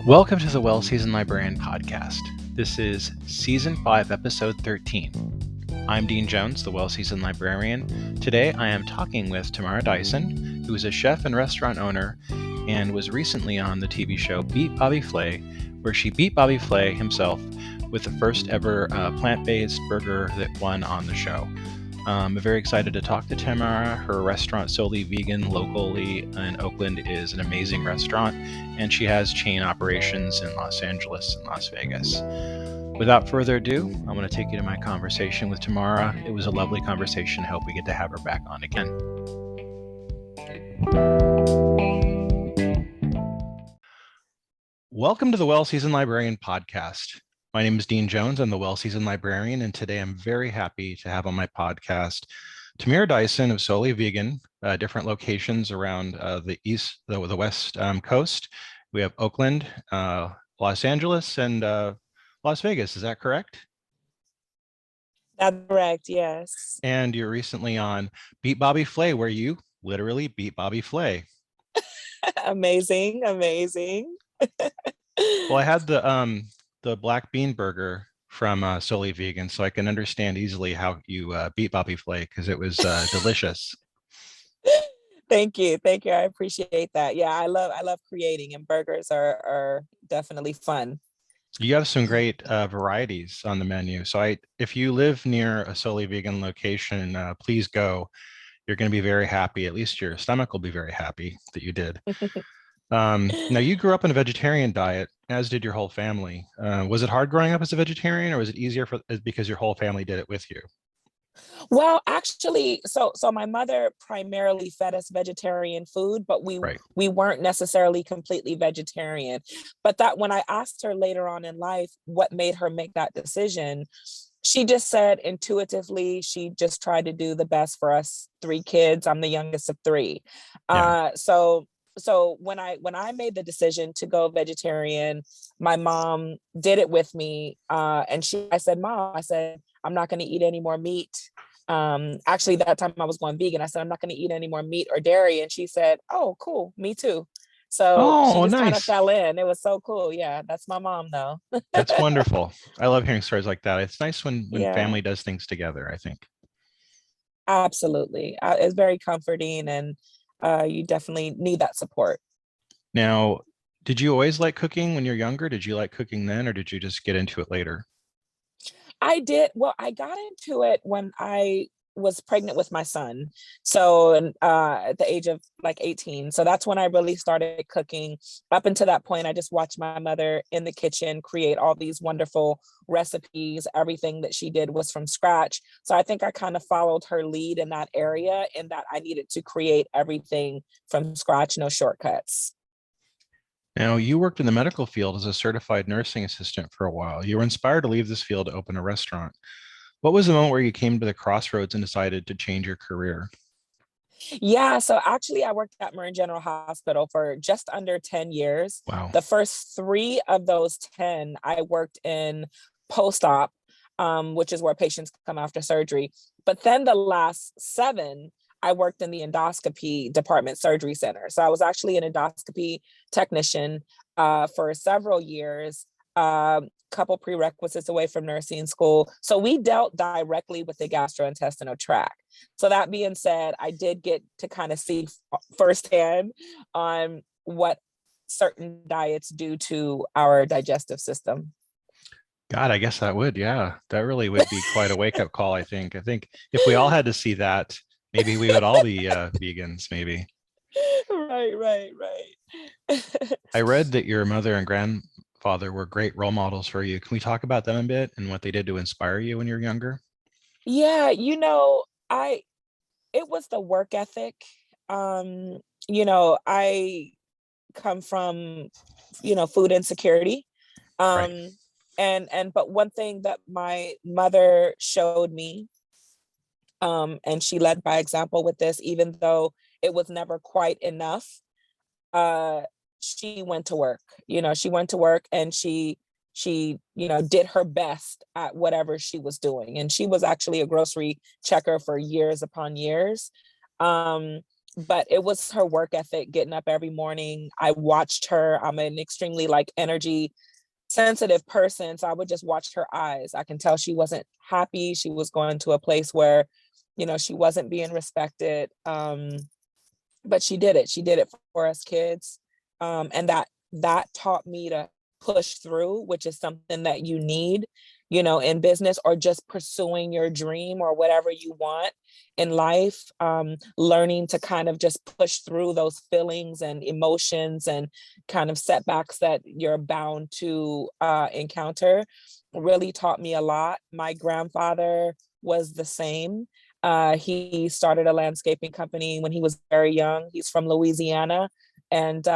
Welcome to the Well Seasoned Librarian Podcast. This is Season 5, Episode 13. I'm Dean Jones, the Well Seasoned Librarian. Today I am talking with Tamearra Dyson, who is a chef and restaurant owner and was recently on the TV show Beat Bobby Flay, where she beat Bobby Flay himself with the first ever plant-based burger that won on the show. I'm very excited to talk to Tamearra. Her restaurant, Souley Vegan, locally in Oakland, is an amazing restaurant, and she has chain operations in Los Angeles and Las Vegas. Without further ado, I'm going to take you to my conversation with Tamearra. It was a lovely conversation. I hope we get to have her back on again. Welcome to the Well Seasoned Librarian Podcast. My name is Dean Jones. I'm the Well Seasoned Librarian, and today I'm very happy to have on my podcast Tamearra Dyson of Souley Vegan, different locations around the west coast. We have Oakland, Los Angeles, and Las Vegas. Is that correct? That's correct, yes. And you're recently on Beat Bobby Flay, where you literally beat Bobby Flay. Amazing. Well, I had the black bean burger from Souley Vegan, so I can understand easily how you beat Bobby Flay, because it was delicious. Thank you. I appreciate that. Yeah, I love creating, and burgers are definitely fun. You have some great varieties on the menu. So if you live near a Souley Vegan location, please go. You're going to be very happy. At least your stomach will be very happy that you did. Now, you grew up on a vegetarian diet, as did your whole family. Was it hard growing up as a vegetarian, or was it easier because your whole family did it with you? Well, actually, so my mother primarily fed us vegetarian food, but we weren't necessarily completely vegetarian. But that when I asked her later on in life what made her make that decision, she just said intuitively, she just tried to do the best for us 3 kids. I'm the youngest of 3. Yeah. So when I made the decision to go vegetarian, my mom did it with me. And I said, Mom, I'm not going to eat any more meat. Actually, that time I was going vegan. I said, I'm not going to eat any more meat or dairy. And she said, oh, cool. Me too. So she just kind of fell in. It was so cool. Yeah, that's my mom, though. That's wonderful. I love hearing stories like that. It's nice when family does things together, I think. Absolutely. It's very comforting, and you definitely need that support. Now, did you always like cooking when you're younger? Did you like cooking then, or did you just get into it later? I did. Well, I got into it when I was pregnant with my son. So at the age of like 18. So that's when I really started cooking. Up until that point, I just watched my mother in the kitchen create all these wonderful recipes. Everything that she did was from scratch. So I think I kind of followed her lead in that area, in that I needed to create everything from scratch, no shortcuts. Now, you worked in the medical field as a certified nursing assistant for a while. You were inspired to leave this field to open a restaurant. What was the moment where you came to the crossroads and decided to change your career? Yeah, so actually I worked at Marin General Hospital for just under 10 years. Wow. The first 3 of those 10, I worked in post-op, which is where patients come after surgery. But then the last 7, I worked in the endoscopy department, surgery center. So I was actually an endoscopy technician for several years, couple prerequisites away from nursing school. So we dealt directly with the gastrointestinal tract. So that being said, I did get to kind of see firsthand on what certain diets do to our digestive system. God, I guess that would, yeah. That really would be quite a wake-up call, I think. I think if we all had to see that, maybe we would all be vegans, maybe. Right. I read that your mother and grandfather were great role models for you. Can we talk about them a bit and what they did to inspire you when you were younger? Yeah, it was the work ethic. I come from, food insecurity. Right. But one thing that my mother showed me, and she led by example with this, even though it was never quite enough, she went to work. She went to work, and she did her best at whatever she was doing. And she was actually a grocery checker for years upon years. but it was her work ethic, getting up every morning. I watched her. I'm an extremely like energy sensitive person. So I would just watch her eyes. I can tell she wasn't happy. She was going to a place where, you know, she wasn't being respected. But she did it. She did it for us kids. And that taught me to push through, which is something that you need, you know, in business or just pursuing your dream or whatever you want in life. Learning to kind of just push through those feelings and emotions and kind of setbacks that you're bound to encounter really taught me a lot. My grandfather was the same. He started a landscaping company when he was very young. He's from Louisiana. And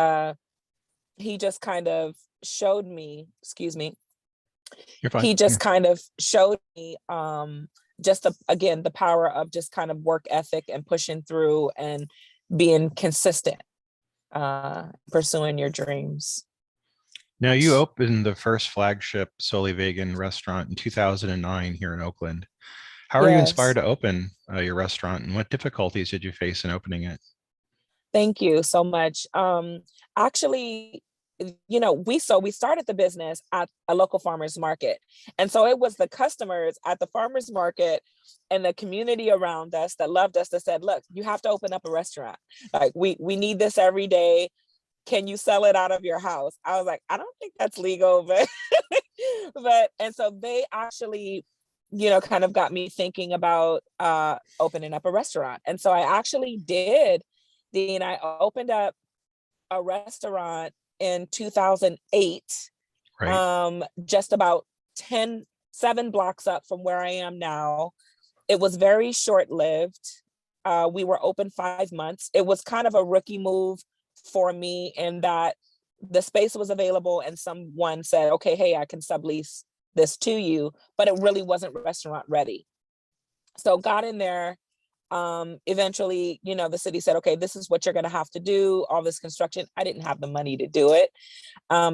he just kind of showed me, excuse me, You're fine. he just kind of showed me just again the power of just kind of work ethic and pushing through and being consistent, pursuing your dreams. Now, you opened the first flagship Souley Vegan restaurant in 2009 here in Oakland. How are you inspired Yes. to open your restaurant, and what difficulties did you face in opening it? Thank you so much. Actually, you know, we started the business at a local farmers market. And so it was the customers at the farmers market and the community around us that loved us that said, look, you have to open up a restaurant. Like we need this every day. Can you sell it out of your house? I was like, I don't think that's legal, but and so they actually, you know, kind of got me thinking about opening up a restaurant. And so I actually did. Dean, I opened up a restaurant in 2008, Right. just about 7 blocks up from where I am now. It was very short-lived. We were open 5 months. It was kind of a rookie move for me in that the space was available and someone said, okay, hey, I can sublease this to you, but it really wasn't restaurant ready. So got in there. Eventually, you know, the city said, okay, this is what you're going to have to do, all this construction. I didn't have the money to do it.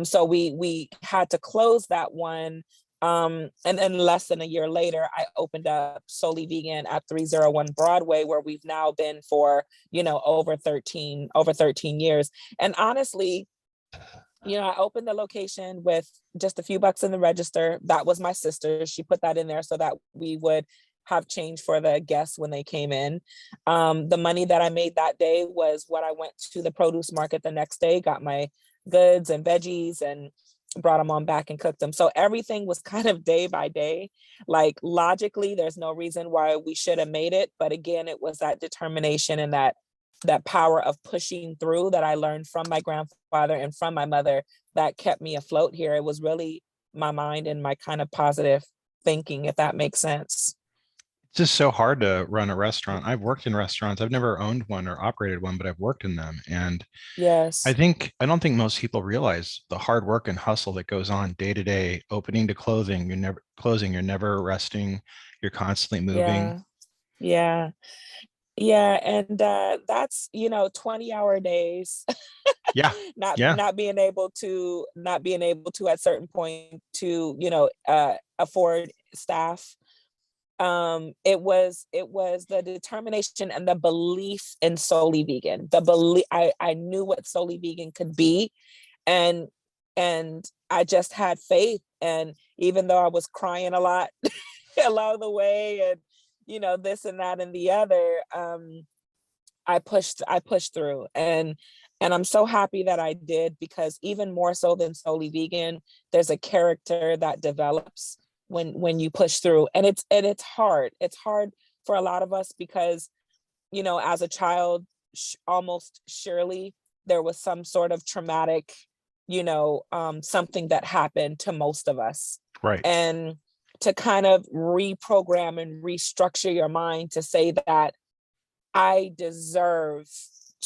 So we had to close that one. And then less than a year later, I opened up Souley Vegan at 301 Broadway, where we've now been for, you know, over 13 years. And honestly, you know, I opened the location with just a few bucks in the register. That was my sister. She put that in there so that we would have change for the guests when they came in. The money that I made that day was what I went to the produce market the next day, got my goods and veggies and brought them on back and cooked them. So everything was kind of day by day. Like logically, there's no reason why we should have made it. But again, it was that determination and that power of pushing through that I learned from my grandfather and from my mother that kept me afloat here. It was really my mind and my kind of positive thinking, if that makes sense. It's just so hard to run a restaurant. I've worked in restaurants. I've never owned one or operated one, but I've worked in them. And Yes. I don't think most people realize the hard work and hustle that goes on day to day, opening to closing. You're never resting. You're constantly moving. Yeah. Yeah. Yeah. And that's, you know, 20-hour days. Yeah. not Yeah. not being able to at certain point to, you know, afford staff. It was the determination and the belief in Souley Vegan. The belief I knew what Souley Vegan could be, and I just had faith. And even though I was crying a lot along the way, and you know, this and that and the other, I pushed through, and I'm so happy that I did, because even more so than Souley Vegan, there's a character that develops when you push through. And it's hard. It's hard for a lot of us because, you know, as a child, almost surely there was some sort of traumatic, you know, something that happened to most of us. Right. And to kind of reprogram and restructure your mind to say that I deserve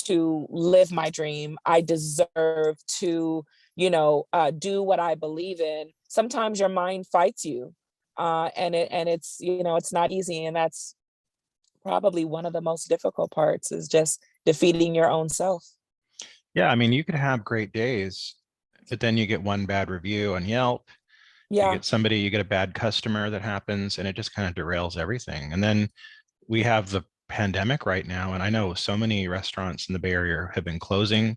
to live my dream. I deserve to, you know, do what I believe in. Sometimes your mind fights you, and it's, you know, it's not easy, and that's probably one of the most difficult parts, is just defeating your own self. Yeah. I mean, you could have great days, but then you get one bad review on Yelp. Yeah. You get a bad customer that happens, and it just kind of derails everything. And then we have the pandemic right now, and I know so many restaurants in the Bay Area have been closing.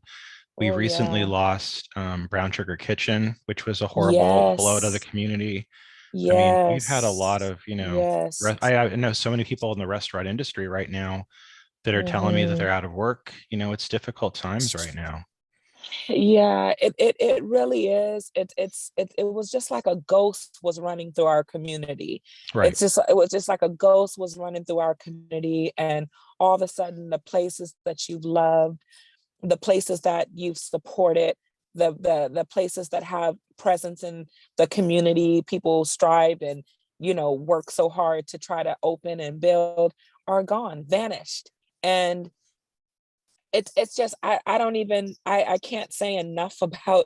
We Oh recently yeah. lost Brown Sugar Kitchen, which was a horrible blow to the Yes. community. I mean, we've had a lot Yes. of, you know, Yes. I know so many people in the restaurant industry right now that are telling me that Hmm. they're out of work. You know, it's difficult times right now. Yeah, it really is. It was just like a ghost was running through our community. Right. It was just like a ghost was running through our community, and all of a sudden the places that you've loved, the places that you've supported, the places that have presence in the community, people strive and work so hard to try to open and build, are gone, vanished. And it's just I don't even I can't say enough about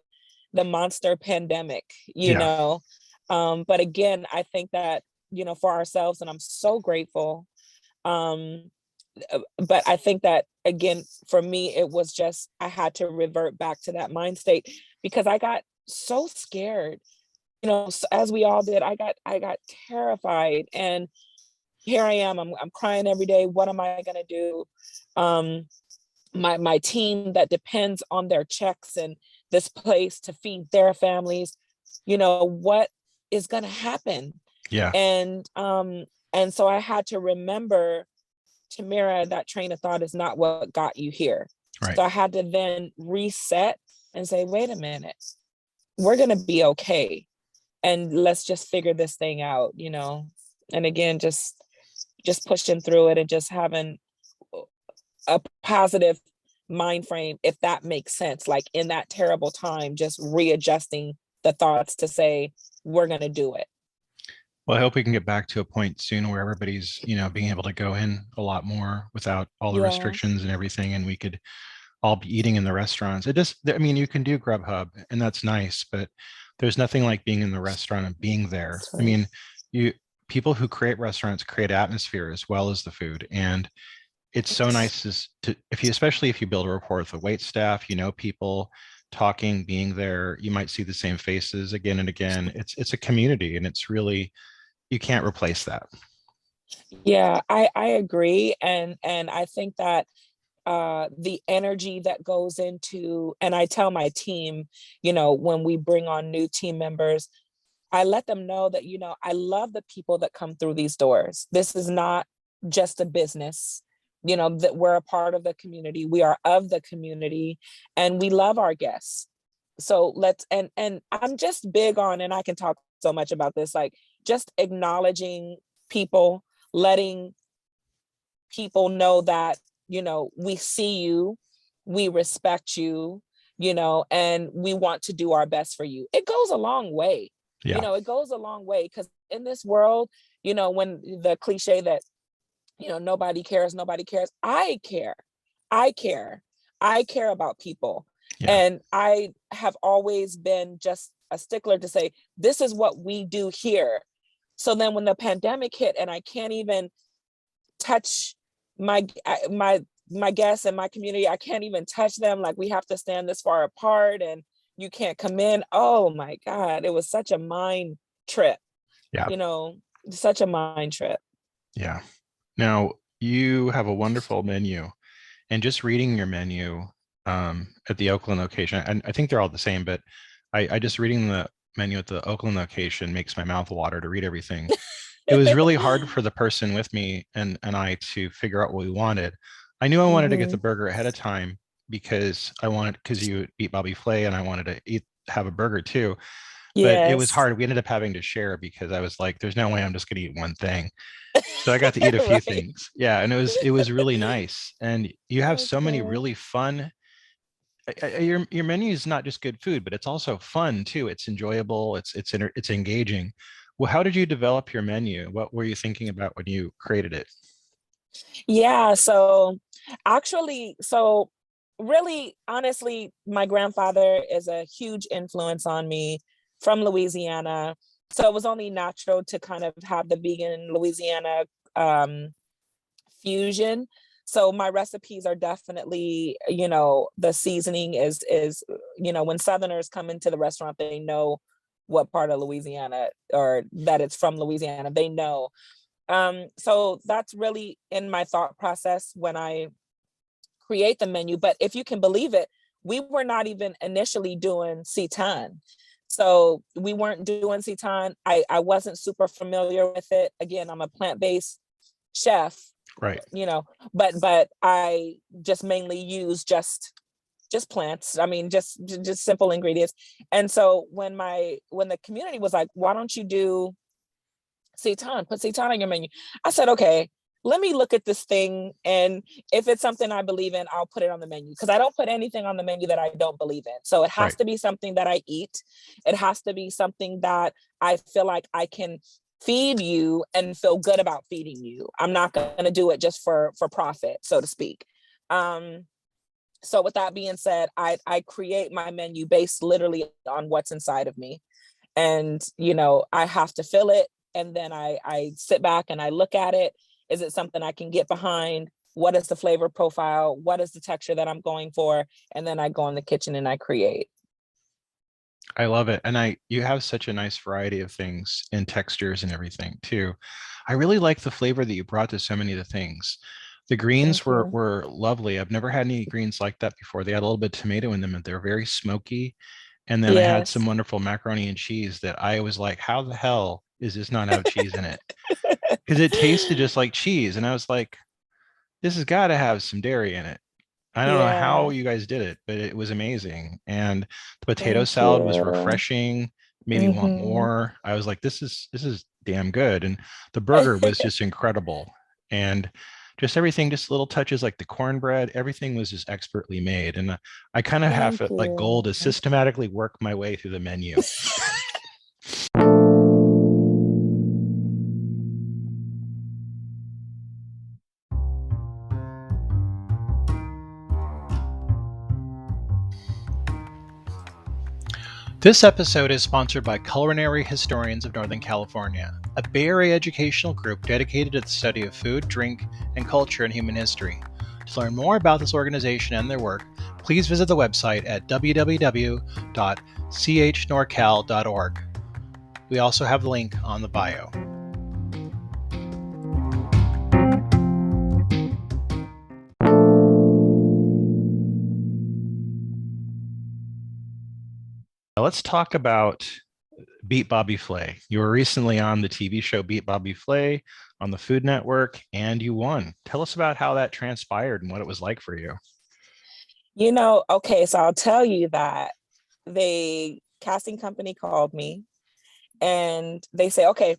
the monster pandemic, Yeah. but again, I think that for ourselves, and I'm so grateful, um but I think that again, for me, it was just I had to revert back to that mind state, because I got so scared, as we all did. I got terrified, and here I am. I'm crying every day. What am I gonna do? Um, my team that depends on their checks and this place to feed their families, what is gonna happen? Yeah. And so I had to remember, Tamearra, that train of thought is not what got you here. Right. So I had to then reset and say, wait a minute, we're going to be okay. And let's just figure this thing out. And again, just pushing through it and just having a positive mind frame, if that makes sense. Like in that terrible time, just readjusting the thoughts to say, we're going to do it. Well, I hope we can get back to a point soon where everybody's, you know, being able to go in a lot more without all the Yeah. restrictions and everything, and we could all be eating in the restaurants. It just, I mean, you can do Grubhub and that's nice, but there's nothing like being in the restaurant and being there. That's I right. mean, you people who create restaurants create atmosphere as well as the food, and it's so nice to if you, especially if you build a rapport with the wait staff, you know, people talking, being there, you might see the same faces again and again. It's a community, and it's really, you can't replace that. Yeah, I agree. And I think that the energy that goes into, and I tell my team, when we bring on new team members, I let them know that, I love the people that come through these doors. This is not just a business, that we're a part of the community. We are of the community, and we love our guests. So and I'm just big on, and I can talk so much about this, like just acknowledging people, letting people know that, we see you, we respect you, and we want to do our best for you. It goes a long way. Yeah. It goes a long way, because in this world, when the cliche that, nobody cares, I care. I care. I care about people. Yeah. And I have always been just a stickler to say, this is what we do here. So then when the pandemic hit and I can't even touch my guests and my community, I can't even touch them, like we have to stand this far apart and you can't come in. Oh my God, it was such a mind trip, Yeah. you know such a mind trip. Yeah. Now you have a wonderful menu, and just reading your menu at the Oakland location, and I think they're all the same, but I just reading the menu at the Oakland location makes my mouth water to read everything. It was really hard for the person with me and I to figure out what we wanted. I knew I wanted to get the Hmm. burger ahead of time because you eat Bobby Flay and I wanted to have a burger too. But it was Yes. hard. We ended up having to share because I was like, there's no way I'm just going to eat one thing. So I got to eat a few Right. things. Yeah, and it was really nice. And you have so many Okay. really fun. Your menu is not just good food, but it's also fun too. It's enjoyable. It's engaging. Well, how did you develop your menu? What were you thinking about when you created it? Yeah, so actually, so really, honestly, my grandfather is a huge influence on me, from Louisiana. So it was only natural to kind of have the vegan Louisiana um, fusion. So my recipes are definitely, the seasoning is, when Southerners come into the restaurant, they know what part of Louisiana, or that it's from Louisiana. They know. So that's really in my thought process when I create the menu. But if you can believe it, we were not even initially doing seitan. So we weren't doing seitan. I wasn't super familiar with it. Again, I'm a plant-based chef, Right. but I just mainly use just plants. I mean, just simple ingredients. And so when the community was like, why don't you do seitan, put seitan on your menu? I said, okay, let me look at this thing. And if it's something I believe in, I'll put it on the menu, because I don't put anything on the menu that I don't believe in. So it has Right. to be something that I eat. It has to be something that I feel like I can feed you and feel good about feeding you. I'm not going to do it just for profit, so to speak. So with that being said, I create my menu based literally on what's inside of me. And, I have to fill it. And then I sit back and I look at it. Is it something I can get behind? What is the flavor profile? What is the texture that I'm going for? And then I go in the kitchen and I create. I love it. And you have such a nice variety of things and textures and everything too. I really like the flavor that you brought to so many of the things. The greens Thank were you. were lovely. I've never had any greens like that before. They had a little bit of tomato in them and they're very smoky. And then I had some Yes. wonderful macaroni and cheese that I was like, how the hell does this not have cheese in it? Because it tasted just like cheese. And I was like, this has got to have some dairy in it. I don't know how Yeah. you guys did it, but it was amazing. And the potato Thank salad was you. refreshing, made me want Hmm. more. I was like, this is damn good. And the burger was just incredible. And just everything, just little touches like the cornbread, everything was just expertly made. And I kind of have Thank it like goal you. to systematically work my way through the menu. This episode is sponsored by Culinary Historians of Northern California, a Bay Area educational group dedicated to the study of food, drink, and culture in human history. To learn more about this organization and their work, please visit the website at www.chnorcal.org. We also have the link on the bio. Now let's talk about Beat Bobby Flay. You were recently on the TV show Beat Bobby Flay on the Food Network, and you won. Tell us about how that transpired and what it was like for you. Okay, so I'll tell you that the casting company called me and they say, okay,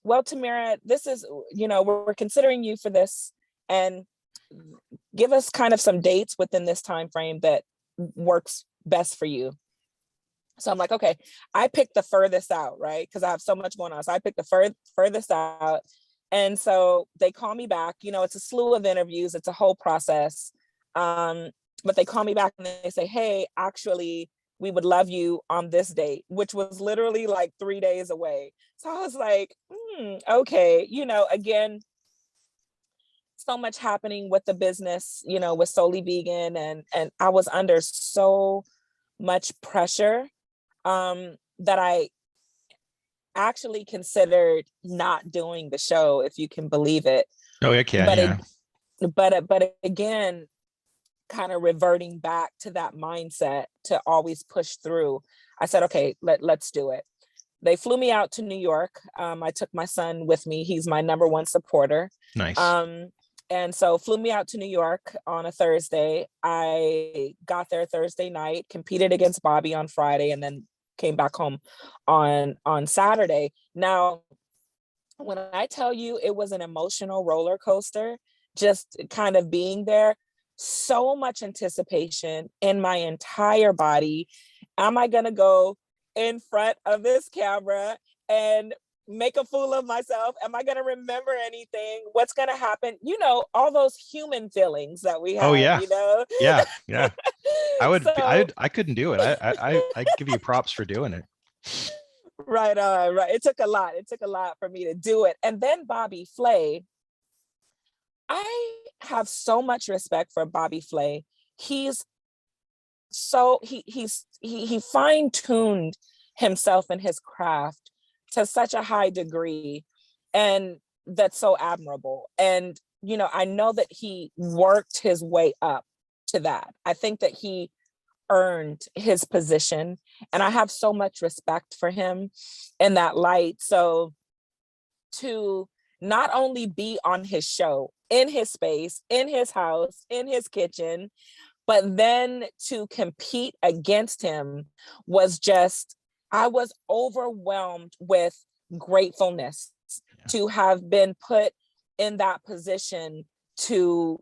well, Tamearra, this is, we're considering you for this, and give us kind of some dates within this time frame that works best for you. So I'm like, okay, I picked the furthest out, right? Because I have so much going on. So I picked the furthest out. And so they call me back. It's a slew of interviews. It's a whole process. But they call me back and they say, hey, actually, we would love you on this date, which was literally like 3 days away. So I was like, okay, again, so much happening with the business, with Souley Vegan, and I was under so much pressure that I actually considered not doing the show, if you can believe it. Oh, heck yeah, But yeah. but again, kind of reverting back to that mindset to always push through. I said, okay, let's do it. They flew me out to New York. I took my son with me. He's my number one supporter. Nice. And so flew me out to New York on a Thursday. I got there Thursday night, competed against Bobby on Friday, and then came back home on Saturday. Now, when I tell you it was an emotional roller coaster, just kind of being there, so much anticipation in my entire body. Am I going to go in front of this camera and make a fool of myself? Am I going to remember anything? What's going to happen? All those human feelings that we Oh have, yeah, yeah, yeah. So I couldn't do it. I give you props for doing it. right on, right. It took a lot. It took a lot for me to do it. And then Bobby Flay, I have so much respect for Bobby Flay. He's so he fine-tuned himself and his craft to such a high degree. And that's so admirable. And, I know that he worked his way up to that. I think that he earned his position, and I have so much respect for him in that light. So to not only be on his show, in his space, in his house, in his kitchen, but then to compete against him was just, I was overwhelmed with gratefulness to have been put in that position to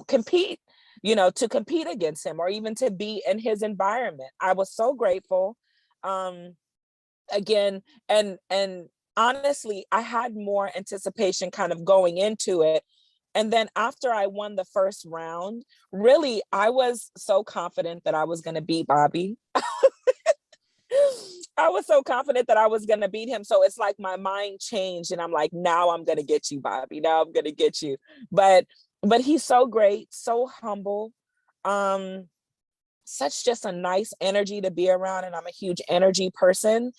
compete, to compete against him, or even to be in his environment. I was so grateful. Again, and honestly, I had more anticipation kind of going into it. And then after I won the first round, really, I was so confident that I was going to beat Bobby. I was so confident that I was going to beat him. So it's like my mind changed, and I'm like, now I'm going to get you, Bobby. Now I'm going to get you. But he's so great, so humble. Such just a nice energy to be around, and I'm a huge energy person.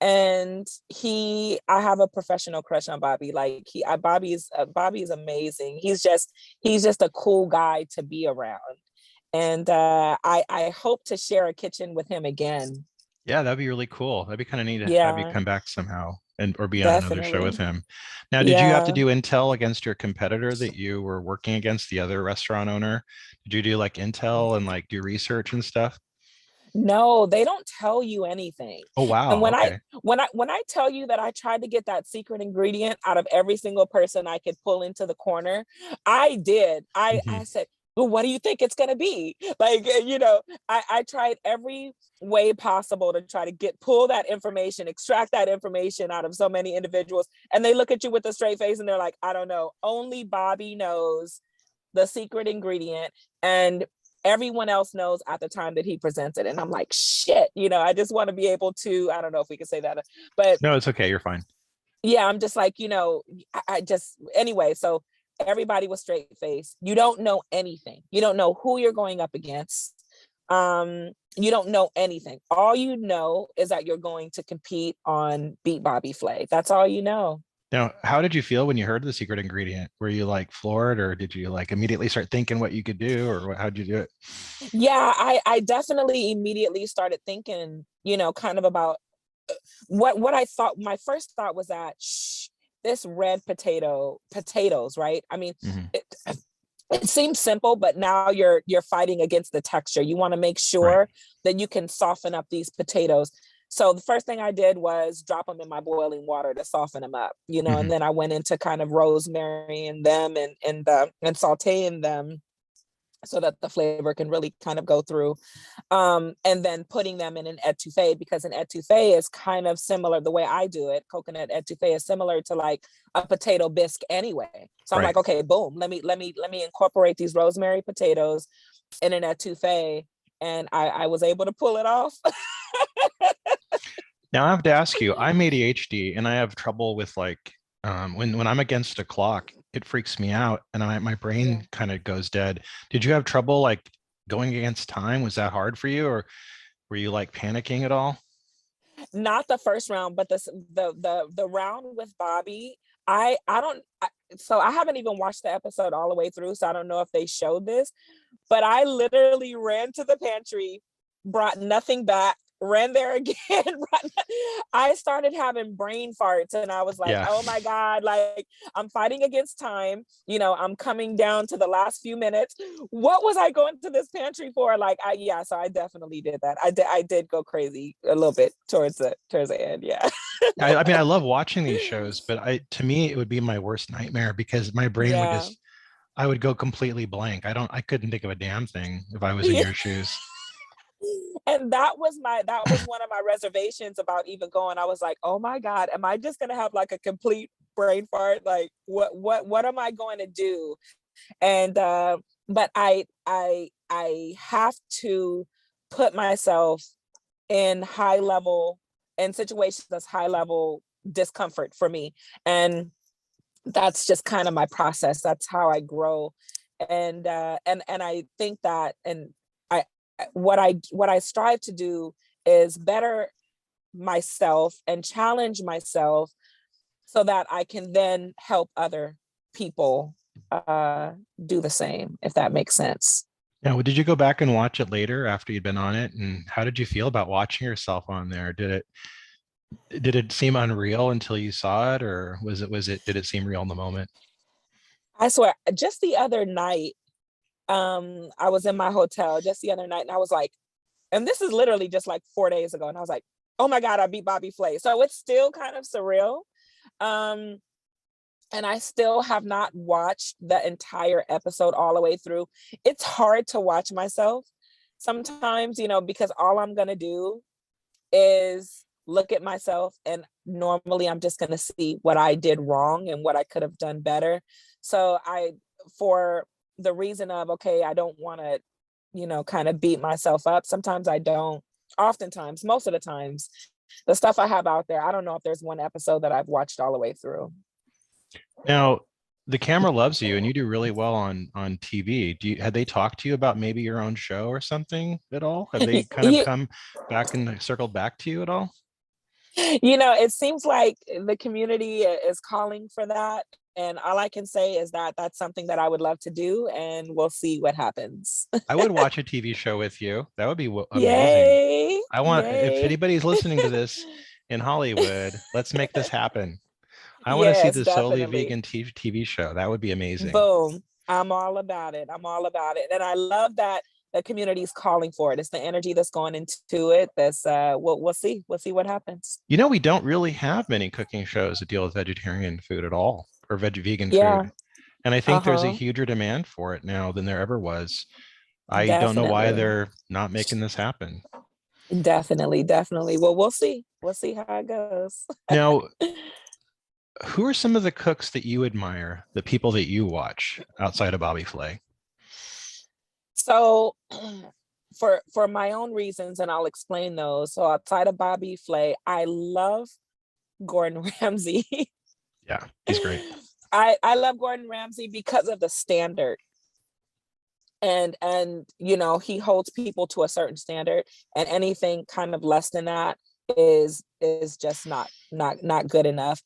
And I have a professional crush on Bobby. Like Bobby's amazing. He's just a cool guy to be around. And I hope to share a kitchen with him again. Yeah, that'd be really cool. That'd be kind of neat to have you Yeah, come back somehow or be on another show with definitely. him. Now, did you have to Yeah. do intel against your competitor that you were working against, the other restaurant owner? Did you do like intel and like do research and stuff? No, they don't tell you anything. Oh, And wow. Okay. when I tell you that I tried to get that secret ingredient out of every single person I could pull into the corner, I did. I Hmm. said, well, what do you think it's gonna be? Like, I tried every way possible to try to pull that information, extract that information out of so many individuals. And they look at you with a straight face and they're like, I don't know. Only Bobby knows the secret ingredient. And everyone else knows at the time that he presents it. And I'm like, shit, I just want to be able to, I don't know if we can say that, but No, it's okay. You're fine. yeah, I'm just like, I just, anyway, so everybody was straight face. You don't know anything. You don't know who you're going up against. You don't know anything. All you know is that you're going to compete on Beat Bobby Flay. That's all you know. Now, how did you feel when you heard the secret ingredient? Were you like floored, or did you like immediately start thinking what you could do, or how'd you do it? Yeah, I definitely immediately started thinking, kind of about what I thought. My first thought was that this red potatoes, right? I mean, Hmm. it seems simple, but now you're fighting against the texture. You want to make Right. sure that you can soften up these potatoes. So the first thing I did was drop them in my boiling water to soften them up, Hmm. and then I went into kind of rosemary in them and sauteing them so that the flavor can really kind of go through. And then putting them in an etouffee, because an etouffee is kind of similar. The way I do it, coconut etouffee is similar to like a potato bisque anyway. So I'm Right. like, okay, boom, let me incorporate these rosemary potatoes in an etouffee, and I was able to pull it off. Now I have to ask you, I'm ADHD and I have trouble with like when I'm against a clock, it freaks me out and my Yeah. brain kind of goes dead. Did you have trouble like going against time? Was that hard for you, or were you like panicking at all? Not the first round, but the round with Bobby. I don't. So I haven't even watched the episode all the way through, so I don't know if they showed this. But I literally ran to the pantry, brought nothing back, ran there again. I started having brain farts, and I was like, Yeah. oh my God, like I'm fighting against time. I'm coming down to the last few minutes. What was I going to this pantry for? Like, yeah, so I definitely did that. I did go crazy a little bit towards the end. Yeah. I mean, I love watching these shows, but to me, it would be my worst nightmare because my brain would Yeah. just, I would go completely blank. I couldn't think of a damn thing if I was in your shoes. And that was one of my reservations about even going. I was like, oh my God, am I just gonna have like a complete brain fart? Like what am I going to do? And but I have to put myself in in situations that's high level discomfort for me. And that's just kind of my process. That's how I grow. And I think that, and I what I strive to do is better myself and challenge myself so that I can then help other people do the same, if that makes sense. Now, did you go back and watch it later after you'd been on it? And how did you feel about watching yourself on there? Did it seem unreal until you saw it, or did it seem real in the moment? I swear, just the other night, I was in my hotel just the other night, and I was like, and this is literally just like 4 days ago, and I was like, oh my God, I beat Bobby Flay. So it's still kind of surreal. Um, and I still have not watched the entire episode all the way through. It's hard to watch myself sometimes, because all I'm going to do is look at myself, and normally I'm just going to see what I did wrong and what I could have done better. So for the reason of, okay, I don't want to, kind of beat myself up. Sometimes I don't. Oftentimes, most of the times, the stuff I have out there, I don't know if there's one episode that I've watched all the way through. Now, the camera loves you, and you do really well on TV. Had they talked to you about maybe your own show or something at all? Have they kind of come back and circled back to you at all? It seems like the community is calling for that. And all I can say is that that's something that I would love to do, and we'll see what happens. I would watch a TV show with you. That would be amazing. Yay! If anybody's listening to this in Hollywood, let's make this happen. I want to see Yes, the Souley definitely. Vegan TV show. That would be amazing. Boom. I'm all about it. And I love that the community is calling for it. It's the energy that's going into it. That's we'll see. We'll see what happens. We don't really have many cooking shows that deal with vegetarian food at all, or vegan food. And I think there's a huger demand for it now than there ever was. I don't know why they're not making this happen. Definitely. Well, we'll see. We'll see how it goes. Now, who are some of the cooks that you admire, the people that you watch outside of Bobby Flay? So for my own reasons, and I'll explain those. So outside of Bobby Flay, I love Gordon Ramsay. Yeah, he's great. I love Gordon Ramsay because of the standard. And he holds people to a certain standard, and anything kind of less than that is just not good enough.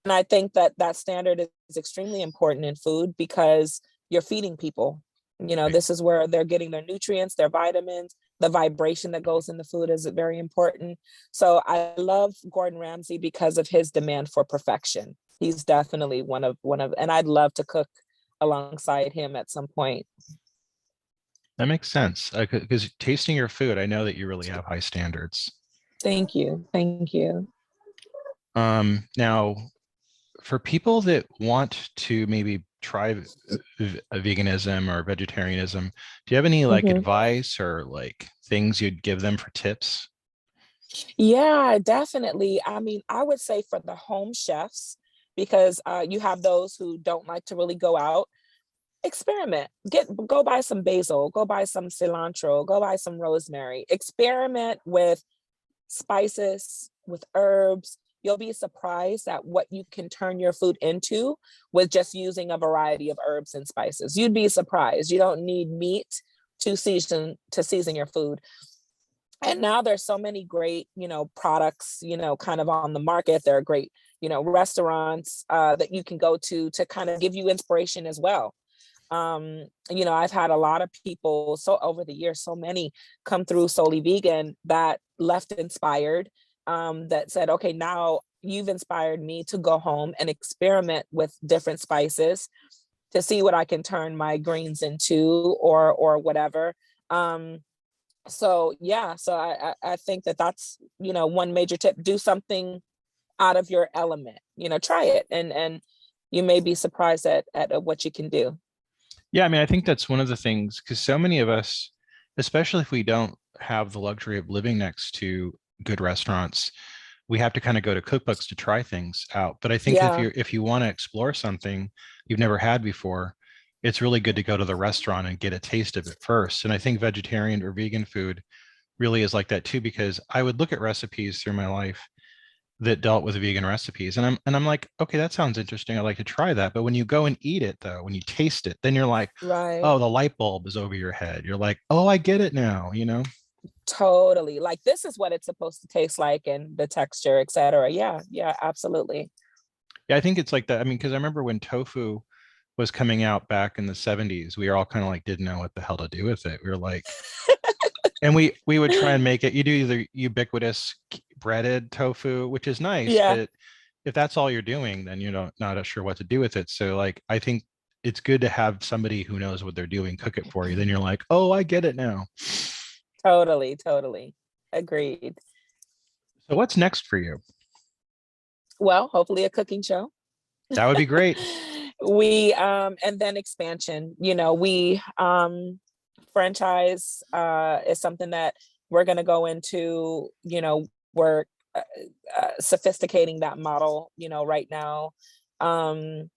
And I think that standard is extremely important in food, because you're feeding people. Right. This is where they're getting their nutrients, their vitamins. The vibration that goes in the food is very important. So I love Gordon Ramsay because of his demand for perfection. He's definitely one of, and I'd love to cook alongside him at some point. That makes sense, because tasting your food, I know that you really have high standards. Thank you. Now, for people that want to maybe try veganism or vegetarianism, do you have any advice or things you'd give them for tips? Yeah, definitely. I mean, I would say for the home chefs, because you have those who don't like to really go out. Experiment. Go buy some basil, go buy some cilantro, go buy some rosemary. Experiment with spices, with herbs. You'll be surprised at what you can turn your food into with just using a variety of herbs and spices. You'd be surprised. You don't need meat to season your food. And now there's so many great, products, kind of on the market. There are great, restaurants that you can go to kind of give you inspiration as well. I've had a lot of people, so over the years, so many come through Souley Vegan that left inspired, that said, okay, now you've inspired me to go home and experiment with different spices to see what I can turn my greens into, or whatever. So I think that's, one major tip. Do something out of your element, try it, and you may be surprised at what you can do. Yeah, I mean, I think that's one of the things, because so many of us, especially if we don't have the luxury of living next to good restaurants, we have to kind of go to cookbooks to try things out. But I think if you want to explore something you've never had before, it's really good to go to the restaurant and get a taste of it first. And I think vegetarian or vegan food really is like that too, because I would look at recipes through my life that dealt with vegan recipes, and I'm like, okay, that sounds interesting, I'd like to try that. But when you go and eat it, though, when you taste it, then you're like, right, oh, the light bulb is over your head. You're like, oh, I get it now. Totally. Like, this is what it's supposed to taste like, and the texture, etc. Yeah, absolutely. Yeah, I think it's like that. I mean, because I remember when tofu was coming out back in the 70s, we were all kind of like didn't know what the hell to do with it. We were like, and we would try and make it. You do either ubiquitous breaded tofu, which is nice, Yeah, but if that's all you're doing, then you're not sure what to do with it. So like, I think it's good to have somebody who knows what they're doing cook it for you. Then you're like, oh, I get it now. totally. Agreed. So what's next for you? Well, hopefully a cooking show. That would be great. We and then expansion. We franchise is something that we're going to go into. We're sophisticating that model, right now. And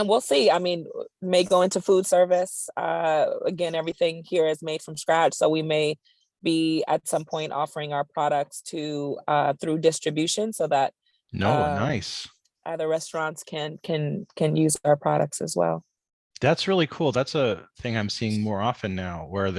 we'll see. I mean, may go into food service. Again, everything here is made from scratch, so we may be at some point offering our products to through distribution, so that No, nice. other restaurants can use our products as well. That's really cool. That's a thing I'm seeing more often now, where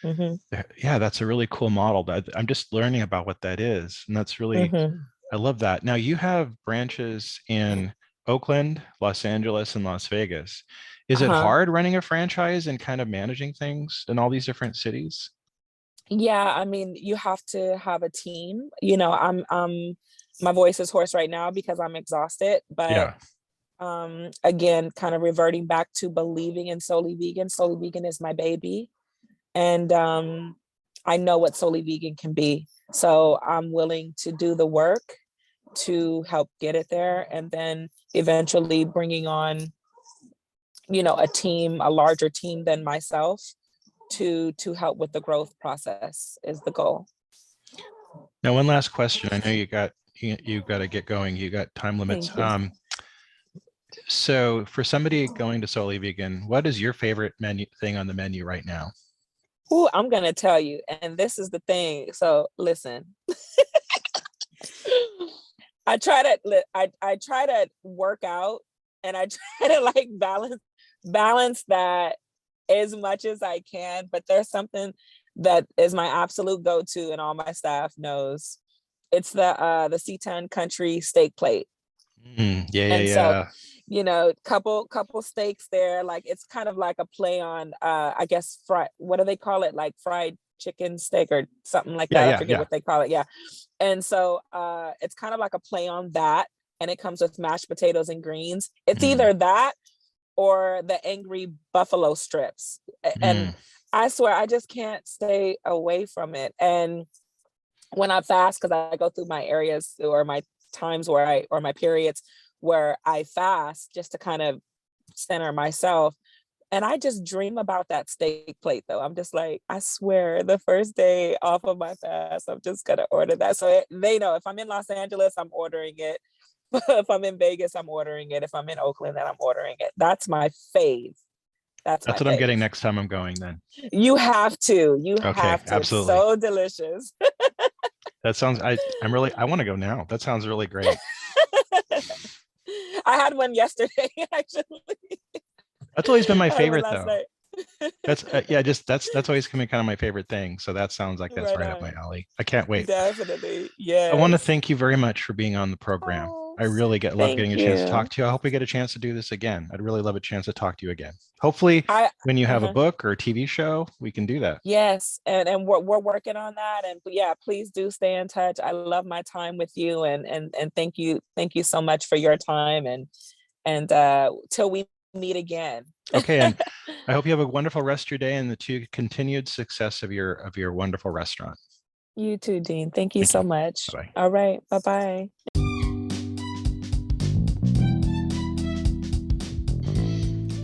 Mm-hmm. yeah, that's a really cool model. That I'm just learning about what that is, and that's really, Mm-hmm. I love that. Now you have branches in Oakland, Los Angeles, and Las Vegas. Is it Uh-huh. hard running a franchise and kind of managing things in all these different cities? Yeah, I mean, you have to have a team. I'm my voice is hoarse right now because I'm exhausted, but Yeah. again, kind of reverting back to believing in Souley Vegan. Souley Vegan is my baby, and I know what Souley Vegan can be. So I'm willing to do the work to help get it there, and then eventually bringing on, a larger team than myself to help with the growth process is the goal. Now, one last question. I know you got to get going. You got time limits. Thank you. So for somebody going to Souley Vegan, what is your favorite menu thing on the menu right now? Ooh, I'm gonna tell you, and this is the thing. So listen, I try to work out, and I try to like balance that as much as I can. But there's something that is my absolute go-to, and all my staff knows. It's the C10 country steak plate. And so, Yeah. couple steaks there. Like, it's kind of like a play on I guess fried, what do they call it? Like fried chicken steak or something like Yeah, that. I yeah, forget yeah. what they call it. Yeah. And so it's kind of like a play on that. And it comes with mashed potatoes and greens. It's Mm, either that or the angry buffalo strips. And mm. I swear I just can't stay away from it. And when I fast, because I go through my areas or my times or my periods where I fast, just to kind of center myself. And I just dream about that steak plate, though. I'm just like, I swear, the first day off of my fast, I'm just gonna order that. So they know if I'm in Los Angeles, I'm ordering it. If I'm in Vegas, I'm ordering it. If I'm in Oakland, then I'm ordering it. That's my fave. That's my That's what I'm fave. getting next time I'm going then. You have to. You Okay, have to. It's absolutely. so delicious. That sounds, I want to go now. That sounds really great. I had one yesterday, actually. That's always been my I had one favorite last though. night. That's yeah, just that's always been kind of my favorite thing. So that sounds like that's Right right up my on. alley. I can't wait. Definitely. I want to Yes. thank you very much for being on the program. Oh, I really love getting thank a chance to talk you. to you. I hope we get a chance to do this again. I'd really love a chance to talk to you again. Hopefully, I when you have a uh-huh. book or a TV show, we can do that. Yes, and we're working on that. And yeah, please do stay in touch. I love my time with you, and thank you so much for your time, and till we meet again. Okay, and I hope you have a wonderful rest of your day and the continued success of your wonderful restaurant. You too, Dean. Thank you Thank so you. much. Bye-bye. All right. Bye-bye.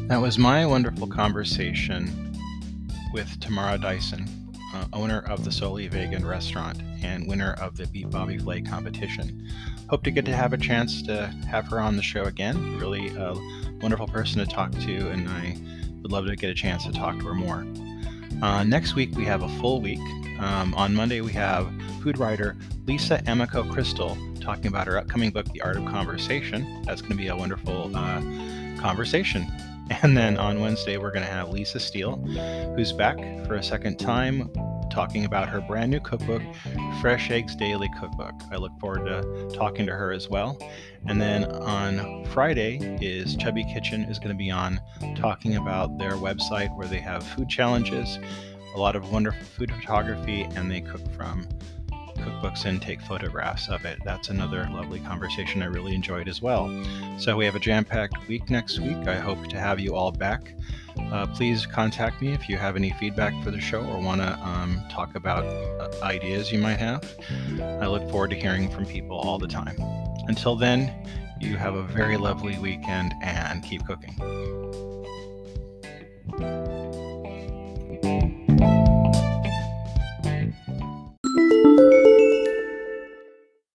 That was my wonderful conversation with Tamearra Dyson, owner of the Souley Vegan restaurant and winner of the Beat Bobby Flay competition. Hope to get to have a chance to have her on the show again. Really a wonderful person to talk to, and I would love to get a chance to talk to her more. Next week, we have a full week. On Monday, we have food writer Lisa Amico Crystal talking about her upcoming book, The Art of Conversation. That's going to be a wonderful conversation. And then on Wednesday, we're going to have Lisa Steele, who's back for a second time talking about her brand new cookbook, Fresh Eggs Daily Cookbook. I look forward to talking to her as well. And then on Friday is Chubby Kitchen is going to be on talking about their website where they have food challenges, a lot of wonderful food photography, and they cook from cookbooks and take photographs of it. That's another lovely conversation I really enjoyed as well. So we have a jam-packed week next week. I hope to have you all back. Please contact me if you have any feedback for the show or want to talk about ideas you might have. I look forward to hearing from people all the time. Until then, you have a very lovely weekend and keep cooking.